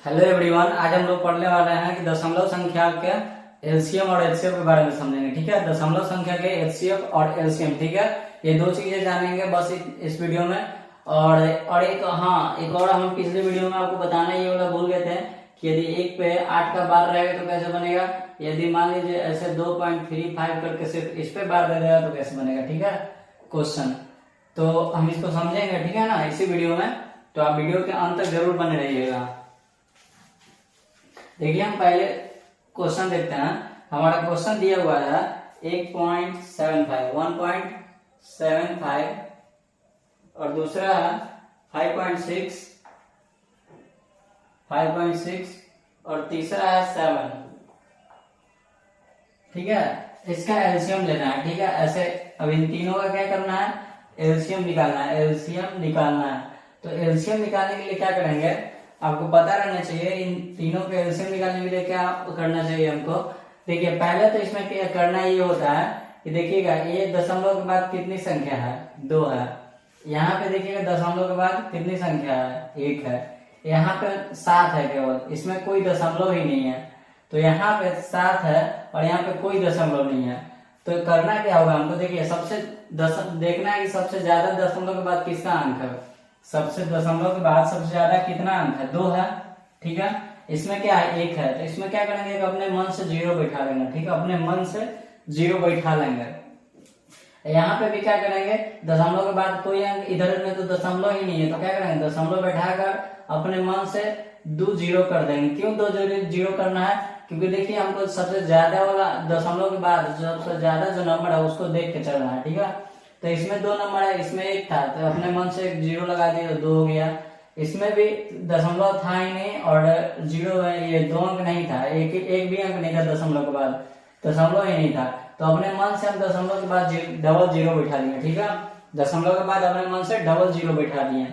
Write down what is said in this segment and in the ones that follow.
Hello everyone, आज हम लोग पढ़ने वाले हैं कि दशमलव संख्या के एलसीएम और एचसीएफ के बारे में समझेंगे। ठीक है, दशमलव संख्या के एचसीएफ और एलसीएम। ठीक है, ये दो चीजें जानेंगे बस इस वीडियो में। और एक और हम पिछले वीडियो में आपको बताना ये वाला भूल गए थे कि यदि एक पे 8 का बार रहेगा तो कैसे बनेगा। यदि मान लीजिए ऐसे 2.35 करके सिर्फ इस पे बार दे देगा तो कैसे बनेगा। ठीक है, क्वेश्चन तो हम इसको समझेंगे। ठीक है ना, इसी वीडियो में। तो आप वीडियो के अंत तक जरूर बने रहिएगा। देखिए, हम पहले क्वेश्चन देखते हैं। हमारा क्वेश्चन दिया हुआ है 1.75 और दूसरा है 5.6 और तीसरा है 7। ठीक है, इसका एलसीएम लेना है। ठीक है, ऐसे अब इन तीनों का क्या करना है, एलसीएम निकालना है। तो एलसीएम निकालने के लिए क्या करेंगे, आपको पता रहना चाहिए। इन तीनों के एलसीएम निकालने के लिए क्या करना चाहिए हमको। देखिए, पहले तो इसमें क्या करना ये होता है कि देखिएगा, ये दशमलव के बाद कितनी संख्या है, 2 है। यहाँ पे देखिएगा दशमलव के बाद कितनी संख्या है, 1 है। यहाँ पे 7 है, केवल इसमें कोई दशमलव ही नहीं है। तो यहाँ पे 7 है और यहाँ पे कोई दशमलव नहीं है। तो करना क्या होगा हमको, देखिए देखना है कि सबसे ज्यादा दशमलव के बाद किसका अंक है। सबसे दशमलव के बाद सबसे ज्यादा कितना अंक है, 2 है। ठीक है, इसमें क्या है, 1 है। तो इसमें क्या करेंगे कि अपने मन से 0 बैठा लेंगे। ठीक है, अपने मन से 0 बैठा लेंगे। यहाँ पे भी क्या करेंगे, दशमलव के बाद कोई अंक, इधर में तो दशमलव ही नहीं है। तो क्या करेंगे, दशमलव बैठाकर अपने मन से 2 0 कर देंगे। क्यों 2 0 करना है, क्योंकि देखिए हमको सबसे ज्यादा वाला दशमलव के बाद सबसे ज्यादा जो नंबर है उसको देख के चलना है। ठीक है, तो इसमें 2 नंबर है, इसमें 1 था तो अपने मन से 0 लगा दिया तो 2 हो गया। इसमें भी दशमलव था ही नहीं और 0 ये 2 अंक नहीं था, एक भी अंक नहीं था दशमलव के बाद, दशमलव ही नहीं था। तो अपने मन से हम दशमलव के बाद डबल 0 बैठा दिए। ठीक है, दशमलव के बाद अपने मन से डबल 0 बैठा दिए।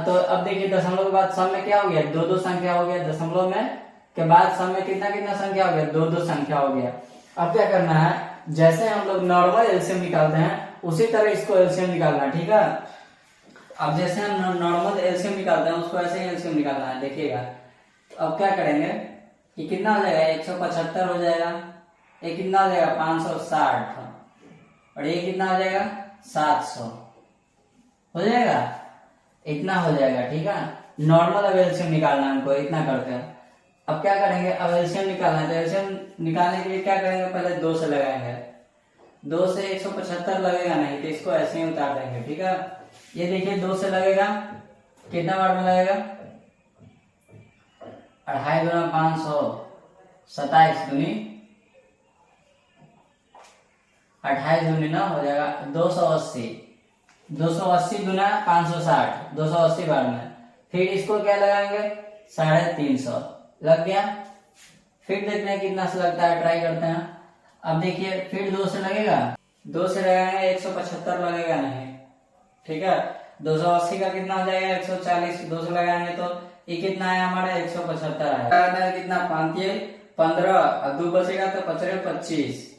तो अब देखिए, दशमलव के बाद सब में क्या हो गया, 2 संख्या हो गया। दशमलव में के बाद सब में कितना संख्या हो गया, 2 संख्या हो गया। अब क्या करना है, जैसे हम लोग नॉर्मल एलसीएम निकालते हैं उसी तरह इसको एलसीएम निकालना है। ठीक है, अब जैसे हम नॉर्मल एलसीएम निकालते हैं उसको ऐसे ही एलसीएम निकालना है। देखिएगा, तो अब क्या करेंगे कि कितना हो जाएगा, 175 हो जाएगा। ये कितना हो जाएगा, 560 और ये कितना हो जाएगा, 700 हो जाएगा। इतना हो जाएगा। ठीक है, नॉर्मल अब एलसीएम निकालना है हमको, इतना करके। अब क्या करेंगे, अब एलसीएम निकालना है। तो एलसीएम निकालने के लिए क्या करेंगे, पहले 2 से लगाएंगे। 2 से 175 लगेगा नहीं, तो इसको ऐसे ही उतार देंगे। ठीक है, ये देखिए 2 से लगेगा, कितना बार में लगेगा, 2.5 गुना 500, 27 दूनी 28 दूनी ना हो जाएगा 280। 280 गुना 560, 280 बार में। फिर इसको क्या लगाएंगे, 350 लग गया। फिर देखते हैं कितना से लगता है, ट्राई करते हैं। अब देखिए, फिर 2 से लगेगा, 2 से लगाएंगे 175 लगेगा नहीं। ठीक है, 280 का कितना हो जाएगा, 140। 2 से लगाएंगे तो ये कितना है हमारा, 175 है। कितना, 15 और 2 बचेगा तो बच रहे 25।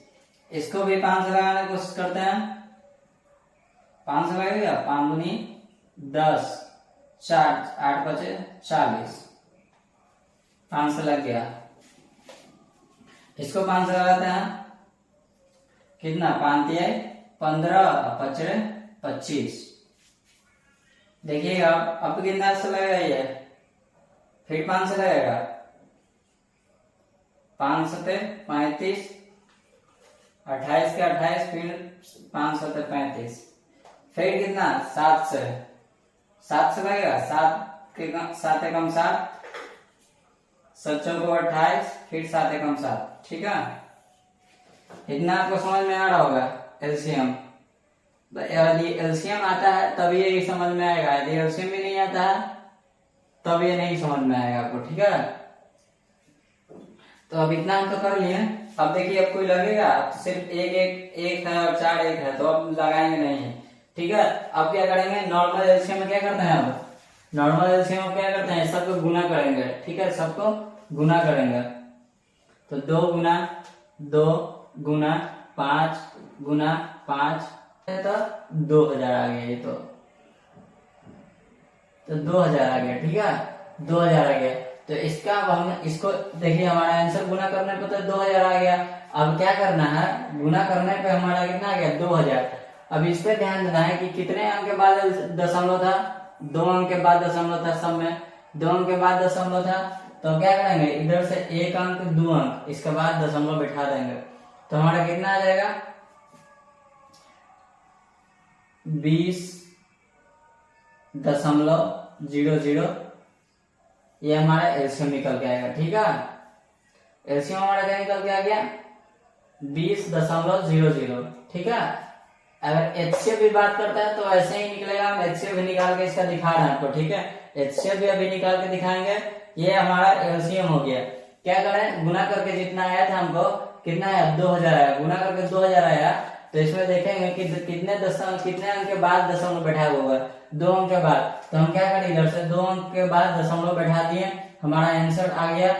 इसको भी 5 से लगाने की कोशिश करते हैं। 5 से लगेगा, 5 दूनी 10, 4 8 बचे 40, 5 से लग गया। इसको 5 से लगाते हैं, कितना, 5 तिहाई 15 और 25। देखिएगा अब कितना से लगेगा ये, फिर 5 से लगेगा, 5 सते 35, 28 के 28, फिर 5 सते 35, फिर कितना, 7 से लगेगा, 7 एकम 7, 7 चौको 28, फिर 7 एकम 7। ठीक है, इतना आपको समझ में आ रहा होगा एलसीएम। यदि एलसीएम आता है तब ये समझ में आएगा, यदि एलसीएम भी नहीं आता है तब ये नहीं समझ में आएगा आपको। ठीक है, तो अब इतना हम तो कर लिए। अब देखिए, अब कोई लगेगा तो सिर्फ एक है और 4 1 है, तो अब लगाएंगे नहीं। ठीक है, अब क्या करेंगे, नॉर्मल एलसीएम में क्या करते हैं, अब नॉर्मल एलसीएम में क्या करते हैं, सबको गुना करेंगे। ठीक है, सबको गुना करेंगे। तो 2 गुना 2 गुना 5 गुना 5 तो 2000 आ गया। ये तो 2000 आ गया। ठीक है, 2000 आ गया। तो इसका अब हम इसको देखिए, हमारा आंसर गुना करने पे तो 2000 आ गया। अब क्या करना है, गुना करने पे हमारा कितना आ गया 2000। अब इस पे ध्यान देना है कि कितने अंक के बाद दशमलव था, 2 अंक के बाद दशमलव था, सब में 2 अंक के बाद दशमलव था। तो क्या करेंगे, इधर से 1 अंक 2 अंक इसके बाद दशमलव बैठा देंगे। तो हमारा कितना आ जाएगा 20.00। ये हमारा एलसीएम निकल के आएगा। ठीक है, एलसीएम हमारा क्या निकल के आ गया 20.00। ठीक है, अगर एचसीएफ भी बात करता है तो ऐसे ही निकलेगा। हम एचसीएफ भी निकाल के इसका दिखा रहे हैं आपको। ठीक है, एचसीएफ भी अभी निकाल के दिखाएंगे। ये हमारा एलसीएम हो गया। क्या करें, गुना करके जितना आया था हमको, कितना आया 2000 आया, गुना करके 2000 आया। तो इसमें देखेंगे कि कितने अंक के बाद दशमलव बैठा हुआ है, 2 अंक के बाद। तो हम क्या करें, इधर से 2 अंक के बाद दशमलव बैठा दिए, हमारा आंसर आ गया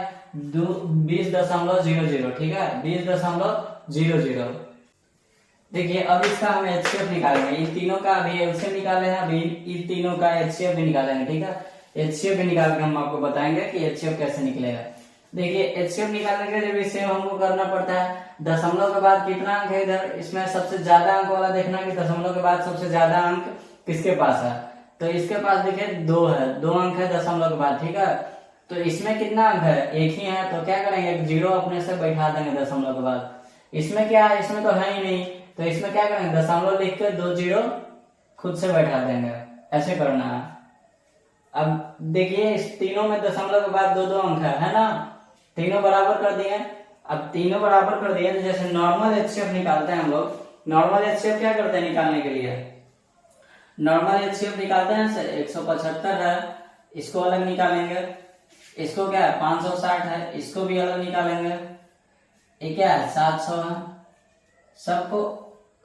20.00। ठीक है, 20.00। देखिए अब इसका हम एचसीएफ निकालेंगे। इन तीनों का अभी एलसीएम निकाले हैं, अभी इन तीनों का एचसीएफ भी निकालेंगे। ठीक है, एचसीएफ भी निकाल के हम आपको बताएंगे कि एचसीएफ कैसे निकलेगा। देखिए एचसीएफ निकालने के लिए भी सेम हमको करना पड़ता है। दशमलव के बाद कितना अंक है, इधर इसमें सबसे ज्यादा अंक वाला देखना कि दशमलव के बाद सबसे ज्यादा अंक किसके पास है। तो इसके पास देखिए 2 है, 2 अंक है दशमलव के बाद। ठीक है, तो इसमें कितना अंक है, 1 ही है। तो क्या करेंगे, 1 जीरो अपने से बैठा देंगे दशमलव के बाद। इसमें क्या है, इसमें तो है ही नहीं। तो इसमें क्या करेंगे, दशमलव लिख के 2 जीरो खुद से बैठा देंगे। ऐसे करना है। अब देखिए इस तीनों में दशमलव के बाद 2 अंक है ना, तीनों बराबर कर दिए। अब तीनों बराबर कर दिए तो जैसे नॉर्मल एचसीएफ निकालते हैं हम लोग। नॉर्मल एचसीएफ क्या करते हैं निकालने के लिए, नॉर्मल एचसीएफ निकालते हैं 175 है, इसको अलग निकालेंगे। इसको क्या है 560 है, इसको भी अलग निकालेंगे। ये क्या है 700 है।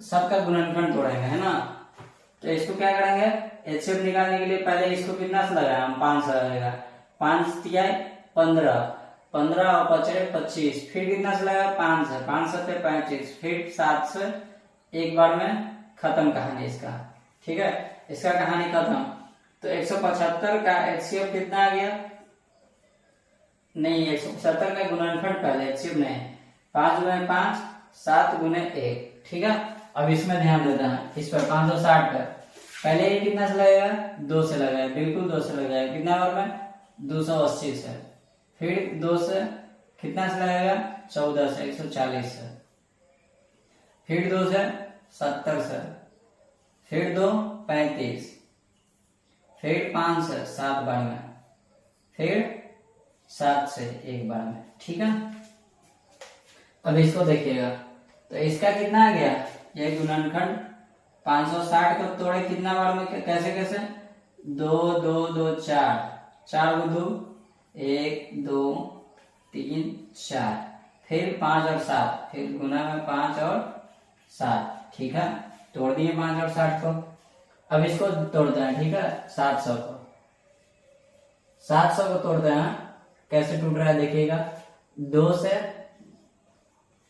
सबका गुणनखंड तोड़ेंगे, है ना। तो इसको क्या करेंगे, एचसीएफ निकालने के लिए पहले इसको कितना से लगाया हम, 5 से लगेगा। 5 तिया 15, 15 और 5 25, फिर कितना से लगाया 5 से, 5 7 35, फिर 7 से। एक बार में खत्म कहानी इसका। ठीक है, इसका कहानी खत्म। तो 175 का एचसीएफ कितना आ गया, नहीं 175 का गुणनखंड पहले, एचसीएफ नहीं। 5 गुने 5, 7 गुने 1। ठीक है, अब इसमें ध्यान देते हैं, इस पर 560 पर पहले ये कितना से लगेगा, 2 से लगाया, बिल्कुल 2 से लगाया। कितना बार में 280 से, फिर 2 से कितना से लगेगा 14 से, 140 से, फिर 2 से 70 से, फिर 2 35, फिर 5 से 7 बार में, फिर 7 से 1 बार में। ठीक है, अब इसको देखिएगा तो इसका कितना आ गया, ये गुणनखंड 560 को तोड़े कितना बार में, कैसे कैसे 2 2 2 4, 4 को 2, 1 2 3 4, फिर 5 और 7, फिर गुना में 5 और 7। ठीक है, तोड़ दिए 5 और 60 को। अब इसको तोड़ते हैं। ठीक है, 700 को, 700 को तोड़ते हैं। कैसे टूट रहा है देखिएगा, 2 से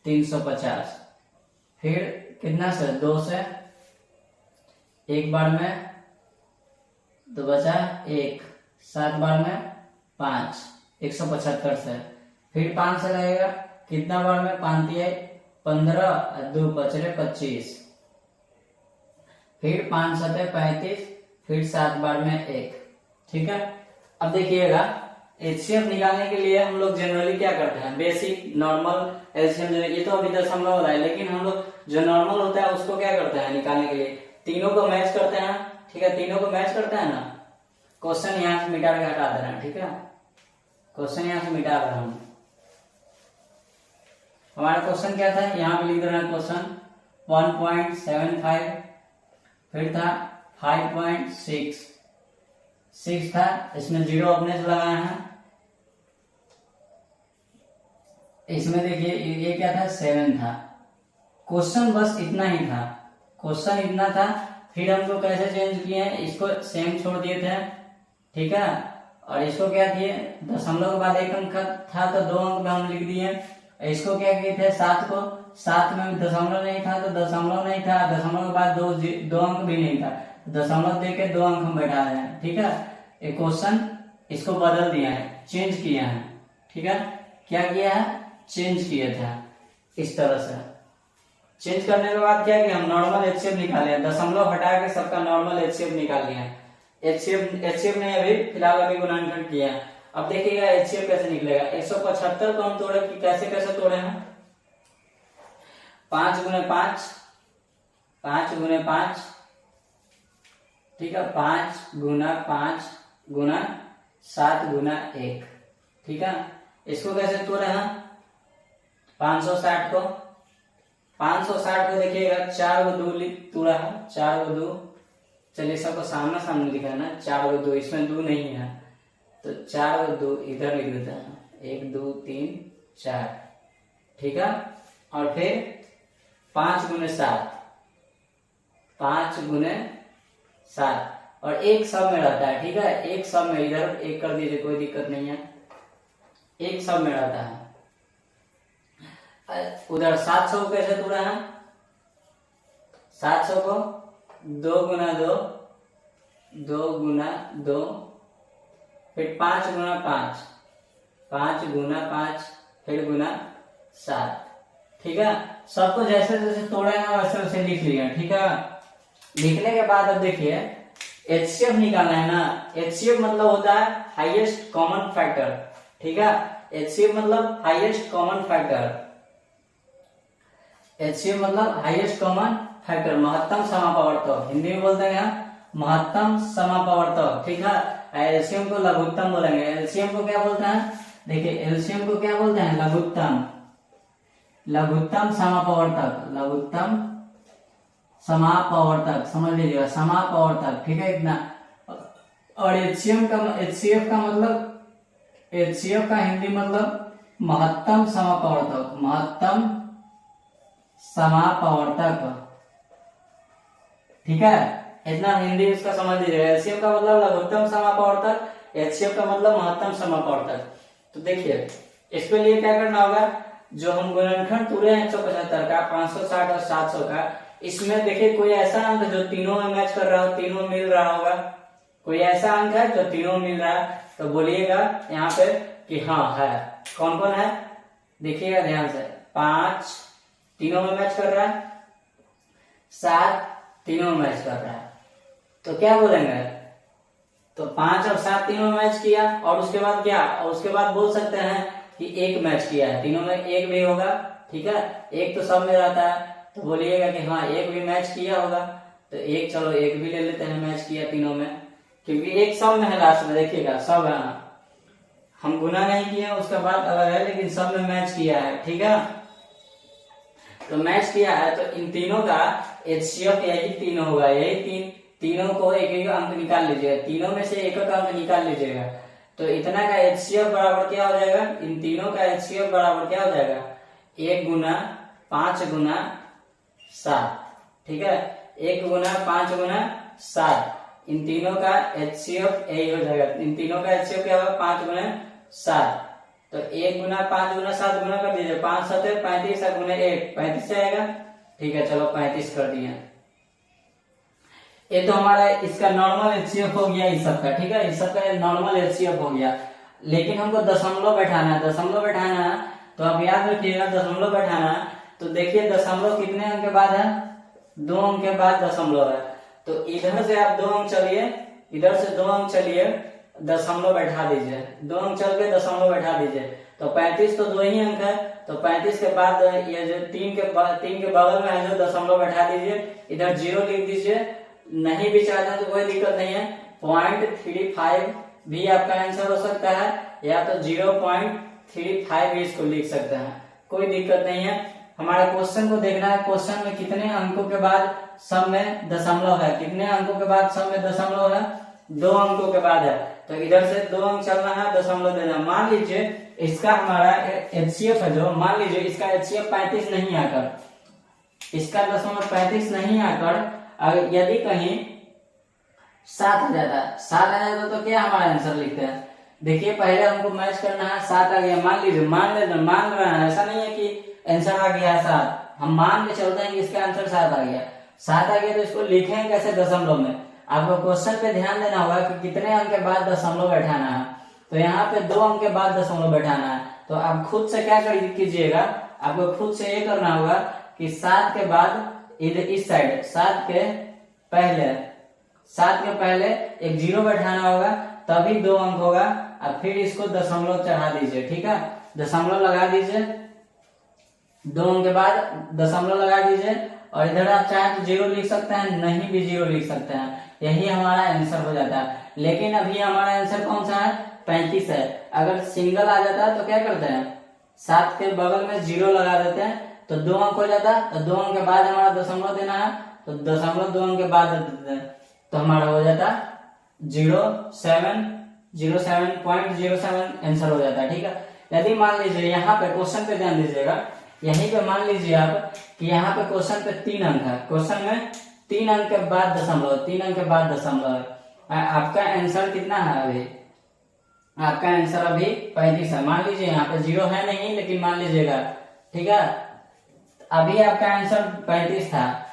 350, फिर कितना से 2 से 1 बार में, तो बचा 1, 7 बार में 5, 175 से, फिर 5 से रहेगा कितना बार में, 5 दिए 15, 2 5 25, फिर 5 7 35, फिर 7 बार में 1। ठीक है, अब देखिएगा एचसीएफ निकालने के लिए हम लोग जनरली क्या करते हैं, बेसिक नॉर्मल एलसीएम, ये तो अभी दशमलव हो रहा है, लेकिन हम लोग जो नॉर्मल होता है उसको क्या करते हैं निकालने के लिए, तीनों को मैच करते हैं। ठीक है, तीनों को मैच करते हैं ना। क्वेश्चन यहाँ से मिटा के हटा दे रहे हैं। ठीक है, क्वेश्चन यहाँ से मिटा रहे हैं हम। हमारा क्वेश्चन क्या था, यहाँ पे लिख रहे हैं क्वेश्चन 1.75, फिर था 5.6 था, इसमें 0 अपने से लगाए हैं। इसमें देखिए ये क्या था 7 था। क्वेश्चन बस इतना ही था, क्वेश्चन इतना था। फिर हमको कैसे चेंज किए हैं, इसको सेम छोड़ दिए थे। ठीक है, और इसको क्या किए, दशमलव के बाद 1 अंक था तो 2 अंक में हम लिख दिए। इसको क्या किए थे 7 को, 7 में दशमलव नहीं था तो दशमलव नहीं था, दशमलव के बाद 2 अंक भी नहीं था, दशमलव दे के 2 अंक हम बैठा रहे हैं। ठीक है, एक क्वेश्चन इसको बदल दिया है, चेंज किया है। ठीक है, क्या किया है, चेंज किया था इस तरह से। चेंज करने के बाद क्या किया, हम नॉर्मल एचसीएफ निकाले, दशमलव हटा के सबका नॉर्मल एचसीएफ निकाल लिया। एचसीएफ ने अभी फिलहाल अभी गुणनखंड किया। अब देखिएगा एचसीएफ कैसे निकलेगा। 175 को हम तोड़े कि कैसे कैसे तोड़े हैं, 5 गुने 5, 5 गुने 5, ठीक है, 5 गुना 5 गुना 7 गुना 1। ठीक है, इसको कैसे तोड़े हैं, 560 को, 560 को देखिएगा 4 को 2 तोड़ा है, 4 को 2, चलिए सबको सामने सामने लिखा है ना, 4 को 2, इसमें 2 नहीं है तो 4 को 2 इधर लिख देते हैं, 1 2 3 4। ठीक है, और फिर 5 गुने 7, 5 गुने 7, और एक सब में रहता है। ठीक है, एक सब में इधर एक कर दीजिए, कोई दिक्कत नहीं है, एक सब में रहता है। उधर 700 कैसे तोड़ा है, 700 को 2 गुना 2, 2 गुना 2, फिर 5 गुना 5, 5 गुना 5, फिर गुना 7। ठीक है, सबको जैसे जैसे तोड़ा है वैसे वैसे लिख लिया। ठीक है, लिखने के बाद अब देखिए एचसीएफ निकालना है ना। एचसीएफ मतलब होता है हाईएस्ट कॉमन फैक्टर। ठीक है, एचसीएफ मतलब हाईएस्ट कॉमन फैक्टर, एचसीएफ मतलब हाईएस्ट कॉमन फैक्टर, महत्तम समापवर्तक, हिंदी में बोलते हैं महत्तम समापवर्तक। ठीक है, एलसीएम को लघुत्तम बोलेंगे। एलसीएम को क्या बोलते हैं, देखिए एलसीएम को क्या बोलते हैं, लघुत्तम, लघुत्तम समापवर्तक, लघुत्तम समापवर्तक, समझ लीजिएगा, समापवर्तक। ठीक है, इतना। और एचसीएफ का मतलब, एचसीएफ का हिंदी मतलब महत्तम समापवर्तक, महत्तम समापवर्तक। ठीक है, इतना हिंदी इसका समझ लीजिएगा। एचसीएफ का मतलब लघुत्तम समापवर्तक, एचसीएफ का मतलब महत्तम समापवर्तक। तो देखिए इसके लिए क्या करना होगा, जो हम गुणनखंड तोड़े हैं 175 का, 560 और 700 का, इसमें देखिए कोई ऐसा अंक जो तीनों में मैच कर रहा हो, तीनों मिल रहा होगा, कोई ऐसा अंक है जो तीनों मिल रहा है, तो बोलिएगा यहाँ पे कि हाँ है। कौन कौन है, देखिएगा ध्यान से, 5 तीनों में मैच कर रहा है, 7 तीनों में मैच कर रहा है, तो क्या बोलेंगे, तो 5 और 7 तीनों में मैच किया, और उसके बाद क्या, और उसके बाद बोल सकते हैं कि एक मैच किया है, तीनों में एक भी होगा। ठीक है, एक तो सब में रहता है, तो बोलिएगा कि हाँ एक भी मैच किया होगा, तो एक, चलो एक भी ले लेते हैं, मैच किया तीनों में, क्योंकि एक सब में है लास्ट में, देखिएगा सब है, हम गुना नहीं किए उसके बाद अगर है, लेकिन सब में मैच किया है। ठीक है, तो मैच किया है, तो इन तीनों का एचसीएफ यही तीनों होगा, यही तीनों को एक एक अंक निकाल लीजिएगा, तीनों में से एक एक अंक निकाल लीजिएगा, तो इतना का एचसीएफ बराबर क्या हो जाएगा, इन तीनों का एचसीएफ बराबर क्या हो जाएगा, 1 गुना 5 गुना 7। ठीक है, 1 गुना 5 गुना 7, इन तीनों का एचसीएफ यही हो जाएगा। इन तीनों का एचसीएफ क्या होगा, 5 गुना 7, तो 1 गुना 5 गुना 7 गुना कर दीजिए, 5 7 35, गुना 1 35 से आएगा। ठीक है, चलो 35 कर दिया। ये तो हमारा इसका नॉर्मल एचसीएफ हो गया इस सब का। ठीक है, इस सब का नॉर्मल एचसीएफ हो गया, लेकिन हमको दशमलव बैठाना है, दशमलव बैठाना है, तो आप याद रखिएगा दशमलव बैठाना है, तो देखिए दशमलव कितने अंक के बाद है, 2 अंक के बाद दशमलव है, तो इधर से आप 2 अंक चलिए, इधर से 2 अंक चलिए, दशमलव बैठा दीजिए, 2 अंक चल के दशमलव बैठा दीजिए, तो 35 तो 2 ही अंक है, तो 35 के बाद ये जो 3 के बगल में है जो दशमलव बैठा दीजिए, इधर 0 लिख दीजिए, नहीं भी चाहते हैं तो कोई दिक्कत नहीं है, 0.35 भी आपका आंसर हो सकता है, या तो 0.35 भी इसको लिख सकते हैं, कोई दिक्कत नहीं है। हमारे क्वेश्चन को देखना है, क्वेश्चन में कितने अंकों के बाद सब में दशमलव है, कितने अंकों के बाद सब में दशमलव है, 2 अंकों के बाद है, तो इधर से 2 अंक चलना है, दशमलव देना। मान लीजिए इसका हमारा एचसीएफ है जो, मान लीजिए इसका एचसीएफ 35 नहीं आकर, इसका 0.35 नहीं आकर अगर यदि कहीं 7 आ जाता, 7 आ जाता तो क्या हमारा आंसर लिखते हैं, देखिए पहले हमको मैच करना है, 7 आ गया, मान लीजिए, मान रहे हैं, ऐसा नहीं है कि आंसर आ गया 7, हम मान के चलते हैं कि इसका आंसर 7 आ गया, 7 आ गया, तो इसको लिखें कैसे, दशमलव में। आपको क्वेश्चन पे ध्यान देना होगा कि कितने अंक के बाद दशमलव बैठाना है, तो यहाँ पे 2 अंक के बाद दशमलव बैठाना है। तो आप खुद से क्या कीजिएगा, आपको खुद से ये करना होगा कि 7 के बाद इधर इस साइड 7 के पहले एक 0 बैठाना होगा, तभी 2 अंक होगा। और फिर इसको दशमलव चढ़ा दीजिए, ठीक है, दशमलव लगा दीजिए, 2 अंक के बाद दशमलव लगा दीजिए। और इधर आप चाहे तो 0 लिख सकते हैं, नहीं भी 0 लिख सकते हैं, यही हमारा आंसर हो जाता है। लेकिन अभी हमारा आंसर कौन सा है, 35 है। अगर सिंगल आ जाता है तो क्या करते हैं, 7 के बगल में 0 लगा देते हैं, तो 2 अंक हो जाता है। तो 2 अंक के बाद हमारा दशमलव देना है, तो दशमलव 2 अंक के बाद देते हैं, तो हमारा हो जाता 07.07 आंसर हो जाता है, ठीक है। यदि मान लीजिए यहाँ पे क्वेश्चन पे ध्यान दीजिएगा, यहीं पे मान लीजिए आप कि यहाँ पे क्वेश्चन पे 3 अंक है, क्वेश्चन में 3 अंक के बाद दशमलव, 3 अंक के बाद दशमलव, आपका आंसर कितना है अभी, आपका आंसर अभी 35 है। मान लीजिए यहाँ पे 0 है नहीं, लेकिन मान लीजिएगा, ठीक है, अभी आपका आंसर 35 था,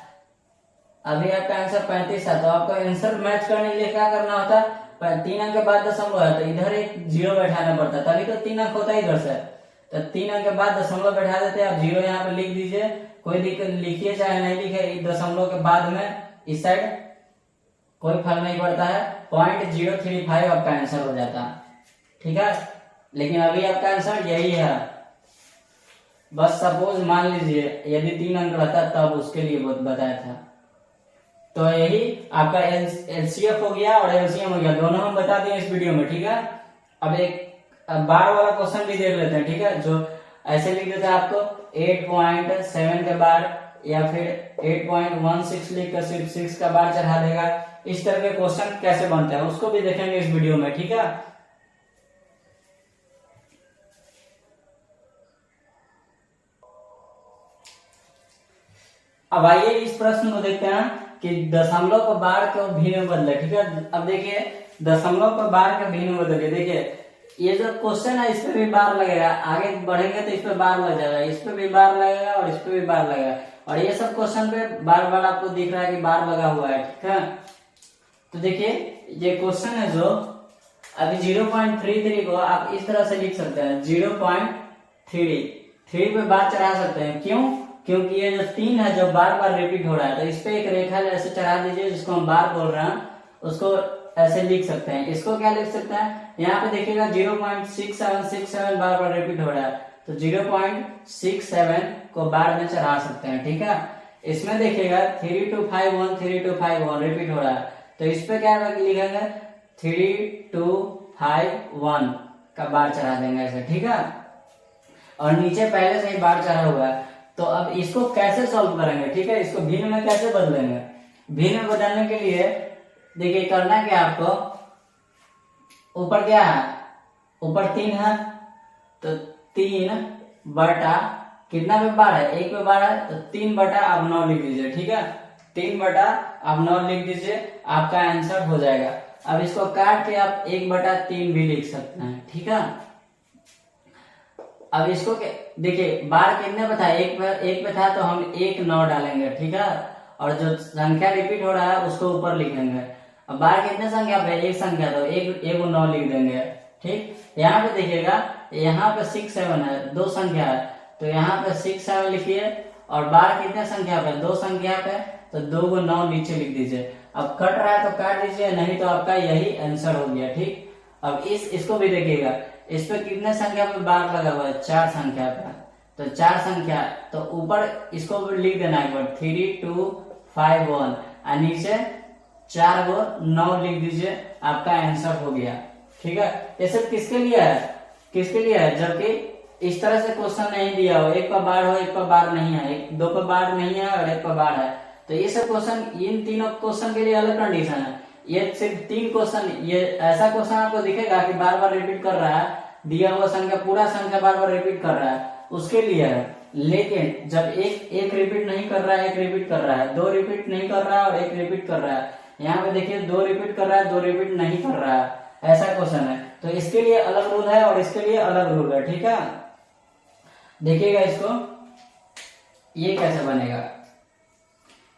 अभी आपका आंसर 35 था। तो आपको आंसर मैच करने के लिए क्या करना होता, 3 अंक के बाद दशमलव है तो इधर एक 0 बैठाना पड़ता, तभी तो 3 अंक होता है इधर से। तो 3 अंक के बाद दशमलव बैठा देते हैं, आप 0 यहाँ पे लिख दीजिए, कोई दिक्कत, लिखिए चाहे नहीं लिखे, दशमलव के बाद में इस साइड कोई फर्क नहीं पड़ता है, 0.035 आपका आंसर हो जाता है, ठीक है। लेकिन अभी आपका आंसर यही है, बस सपोज मान लीजिए यदि 3 अंक रहता तब उसके लिए बताया था। तो यही आपका एलसीएफ हो गया और एलसीएम हो गया, दोनों हम बता दिए इस वीडियो में, ठीक है। अब एक बार वाला क्वेश्चन भी देख लेते हैं, ठीक है, जो ऐसे लिख देता है आपको 8.7 के बार या फिर 8.16 लिख कर सिर्फ 6 का बार चढ़ा देगा। इस तरह के क्वेश्चन कैसे बनते हैं उसको भी देखेंगे इस वीडियो में, ठीक है। अब आइए इस प्रश्न को देखते हैं कि दशमलव को बार को भिन्न में बदले, ठीक है। अब देखिए दशमलव को बार के भिन्न में बदलिए, देखिए ये जो क्वेश्चन है इस पे भी बार लगेगा, आगे बढ़ेंगे तो इस पे बार लग जाएगा, इस पे भी बार लगेगा और इस पे भी बार लगेगा, और ये सब क्वेश्चन पे बार बार आपको दिख रहा है कि बार लगा हुआ है, ठीक है। तो देखिए ये क्वेश्चन है जो अभी 0.33 को आप इस तरह से लिख सकते हैं, 0.3 पे बार चढ़ा सकते हैं, क्यों, क्योंकि ये जो 3 है जो बार बार रिपीट हो रहा है, तो इस पे एक रेखा ऐसे चढ़ा दीजिए जिसको हम बार बोल रहे हैं, उसको ऐसे लिख सकते हैं। इसको क्या लिख सकते हैं, यहाँ पे देखिएगा 0.6767 बार बार रिपीट हो रहा है, तो 0.67 को बार में चढ़ा सकते हैं, ठीक है। इसमें देखिएगा 3251 रिपीट हो रहा है, तो इस पे क्या लिखेंगे 3251 का बार चढ़ा देंगे ऐसे, ठीक है। और नीचे पहले से ही बार चढ़ा हुआ है, तो अब इसको कैसे सॉल्व करेंगे, ठीक है, इसको भिन्न में कैसे बदलेंगे। भिन्न में बदलने के लिए देखिए करना क्या आपको, ऊपर क्या है, ऊपर 3 है, तो 3 बटा कितना पे बार है, 1 पे बार है, तो 3 बटा आप 9 लिख दीजिए, ठीक है, 3 बटा आप 9 लिख दीजिए, आपका आंसर हो जाएगा। अब इसको काट के आप 1/3 भी लिख सकते हैं, ठीक है। अब इसको देखिए बार कितने पे था, एक पे था, तो हम 1 9 डालेंगे, ठीक है, और जो संख्या रिपीट हो रहा है उसको ऊपर लिखेंगे। अब बार कितने संख्या पे, एक संख्या, तो एक 9 लिख देंगे, ठीक। यहाँ पे देखिएगा, यहाँ पे 6 7 है, 2 संख्या है, तो यहाँ पे 6 7 लिखिए, और बार कितने संख्या पे, 2 संख्या पे, तो 2 को 9 नीचे लिख दीजिए। अब कट रहा है तो काट दीजिए, नहीं तो आपका यही आंसर हो गया, ठीक। अब इसको भी देखिएगा, इस पे कितने संख्या पे बार लगा हुआ है, 4 संख्या पे, तो 4 संख्या, तो ऊपर इसको भी लिख देना एक बार 3251 और नीचे 4 को 9 लिख दीजिए, आपका आंसर हो गया, ठीक है। ये सब किसके लिए है, किसके लिए है, जबकि इस तरह से क्वेश्चन नहीं दिया हो, 1 पर बार हो 1 पर बार नहीं है, 2 पर बार नहीं है और 1 पर बार है, तो ये सब क्वेश्चन, इन तीनों क्वेश्चन के लिए अलग कंडीशन है। ये सिर्फ 3 क्वेश्चन, ये ऐसा क्वेश्चन आपको दिखेगा कि बार बार रिपीट कर रहा है, दिया हुआ संख्या पूरा संख्या बार बार रिपीट कर रहा है, उसके लिए है। लेकिन जब एक रिपीट नहीं कर रहा है, 1 रिपीट कर रहा है, 2 रिपीट नहीं कर रहा है और 1 रिपीट कर रहा है, यहाँ पे देखिए 2 रिपीट कर रहा है, 2 रिपीट नहीं कर रहा है, ऐसा क्वेश्चन है, तो इसके लिए अलग रूल है और इसके लिए अलग रूल है, ठीक है। देखिएगा इसको, ये कैसे बनेगा।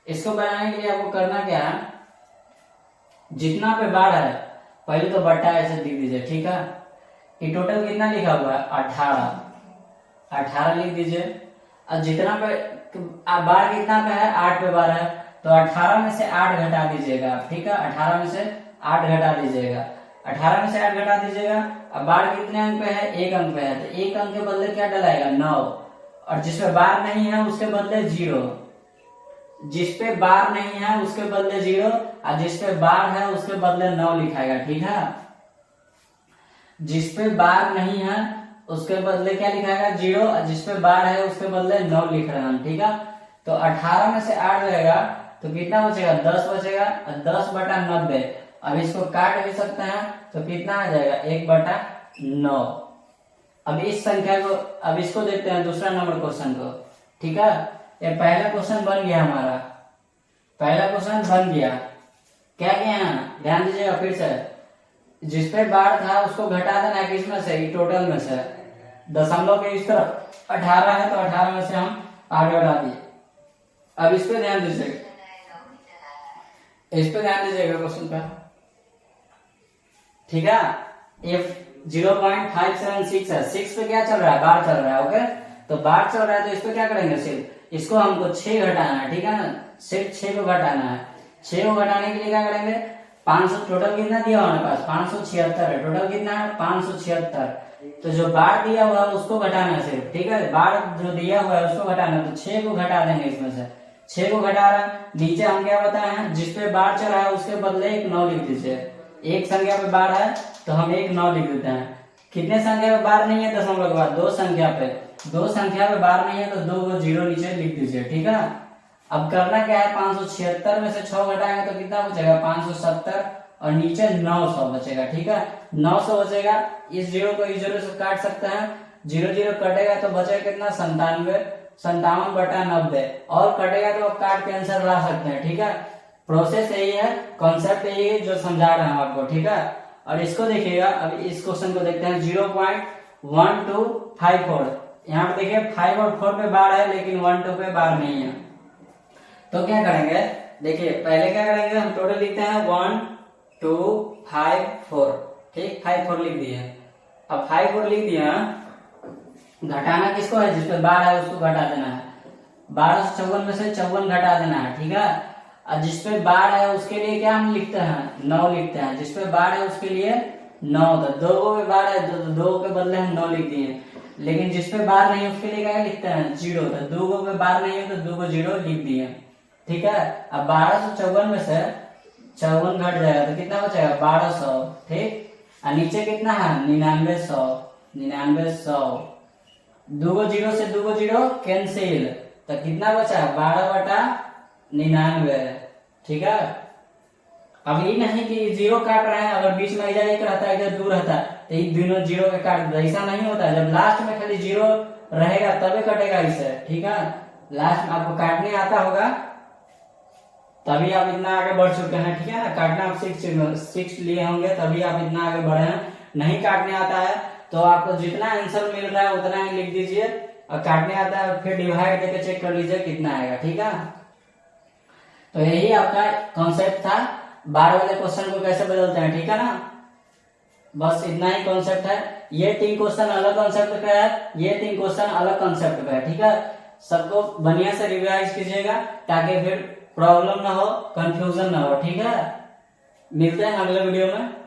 इसको बनाने के लिए आपको करना क्या है, जितना पे बार है पहले तो बट्टा ऐसे लिख दीजिए, ठीक है। ये टोटल कितना लिखा हुआ है 18, 18 लिख दीजिए। और जितना पे बार कितना पे है 8 पे बार है, तो 18 में से 8 घटा दीजिएगा, ठीक है, 18 में से 8 घटा दीजिएगा, 18 में से 8 घटा दीजिएगा। अब बार कितने अंक पे है, 1 अंक पे है, तो 1 अंक के बदले क्या डलाएगा 9, और जिसपे बार नहीं है उसके बदले 0, जिसपे बार नहीं है उसके बदले 0, और जिसपे बार है उसके बदले 9 लिखाएगा, ठीक है। जिसपे बार नहीं है उसके बदले क्या लिखाएगा 0, और जिसपे बार है उसके बदले 9 लिख रहे हैं, ठीक है। तो 18 में से 8 जाएगा तो कितना बचेगा 10 बचेगा, 10/90। अब इसको काट भी सकते हैं तो कितना आ जाएगा 1/9। अब इस संख्या को, अब इसको देखते हैं दूसरा नंबर क्वेश्चन को, ठीक है। ये पहला क्वेश्चन बन गया हमारा, पहला क्वेश्चन बन गया। क्या किया है ध्यान दीजिएगा फिर से, जिसपे बार था उसको घटा देना किसमें से, टोटल में से। दशमलव के इस तरफ 18 है तो 18 में से हम 8 घटा दिए। अब इस पे ध्यान दीजिएगा, इस पे ध्यान दीजिएगा क्वेश्चन पे, ठीक है। ये 0.576 है, 6 पे क्या चल रहा है बार चल रहा है, ओके। तो बार चल रहा है तो इस पे क्या करेंगे, सिर्फ इसको हमको 6 घटाना है, ठीक है ना, सिर्फ 6 को घटाना है। 6 को घटाने के लिए क्या करेंगे 500, टोटल कितना दिया हमारे पास 576 है, टोटल कितना है 576। तो जो बार दिया हुआ है उसको घटाना है सिर्फ, ठीक है, बार जो दिया हुआ है उसको घटाना है, तो 6 को घटा देंगे इसमें से। 6 को घटा रहा है, नीचे हम क्या बताए हैं जिसपे बार चला है उसके बदले एक 9 लिख दीजिए। एक संख्या पे बार है तो हम एक 9 लिख देते हैं। कितने संख्या पे बार नहीं है दशमलव के बाद, 2 संख्या पे, 2 संख्या पे बार नहीं है तो 2 को 0 नीचे लिख दीजिए, ठीक है। अब करना क्या है 576 में से 6 घटाएंगे तो कितना बचेगा 570, और नीचे 900 बचेगा, ठीक है, 900 बचेगा। इस 0 को इस 0 से काट सकते हैं, 0 0 कटेगा तो बचेगा कितना 57/90, और कटेगा तो आप काट के आंसर ला सकते हैं, ठीक है। प्रोसेस यही है, कॉन्सेप्ट यही है जो समझा रहे हैं आपको, ठीक है। और इसको देखिएगा, अब इस क्वेश्चन को देखते हैं 0.1254। यहाँ पे देखिए 5 और 4 पे बार है लेकिन 1 2 पे बार नहीं है, तो क्या करेंगे देखिए, पहले क्या करेंगे हम टोटल लिखते हैं 1 2 5 4, ठीक, 5 4 लिख दिए। अब 5 4 लिख दिया, घटाना किसको है जिसपे बार है उसको घटा देना है, 1254 में से 54 घटा देना है, ठीक है। और जिसपे बार है उसके लिए क्या हम लिखते हैं 9 लिखते हैं, जिसपे बार है उसके लिए 9, तो 2 पे बार है तो 2 के बदले हम 9 लिख दिए। लेकिन जिसपे बार नहीं है उसके लिए क्या लिखते हैं 0, तो 2 पे बार नहीं है तो 2 को 0 लिख दिए, ठीक है। अब 1254 में से 54 घट जाएगा तो कितना बचेगा 1200, ठीक, और नीचे कितना है 9900, 9900। 2 को 0 से 2 को 0 कैंसिल, तो कितना बचा 12/99, ठीक है। अब ये नहीं कि 0 काट रहे हैं, अगर बीच में इधर 1 रहता है इधर 2 रहता है तो ये दोनों 0 के काट दो, ऐसा नहीं होता है। जब लास्ट में खाली 0 रहेगा तभी कटेगा इसे, ठीक है। लास्ट में आपको काटने आता होगा तभी आप इतना आगे बढ़ चुके हैं, ठीक है ना, काटना आप सीख लिए होंगे तभी आप इतना आगे बढ़े हैं। नहीं काटने आता है तो आपको जितना आंसर मिल रहा है उतना ही लिख दीजिए, और काटने आता है फिर डिवाइड देके चेक कर लीजिए कितना आएगा, ठीक है। तो यही आपका कॉन्सेप्ट था, बार वाले क्वेश्चन को कैसे बदलते हैं, ठीक है ना, बस इतना ही कॉन्सेप्ट है। ये 3 क्वेश्चन अलग कॉन्सेप्ट पे है, ये 3 क्वेश्चन अलग कॉन्सेप्ट पे है, ठीक है। सबको बढ़िया से रिवाइज कीजिएगा ताकि फिर प्रॉब्लम ना हो, कंफ्यूजन ना हो, ठीक है। मिलते हैं अगले वीडियो में।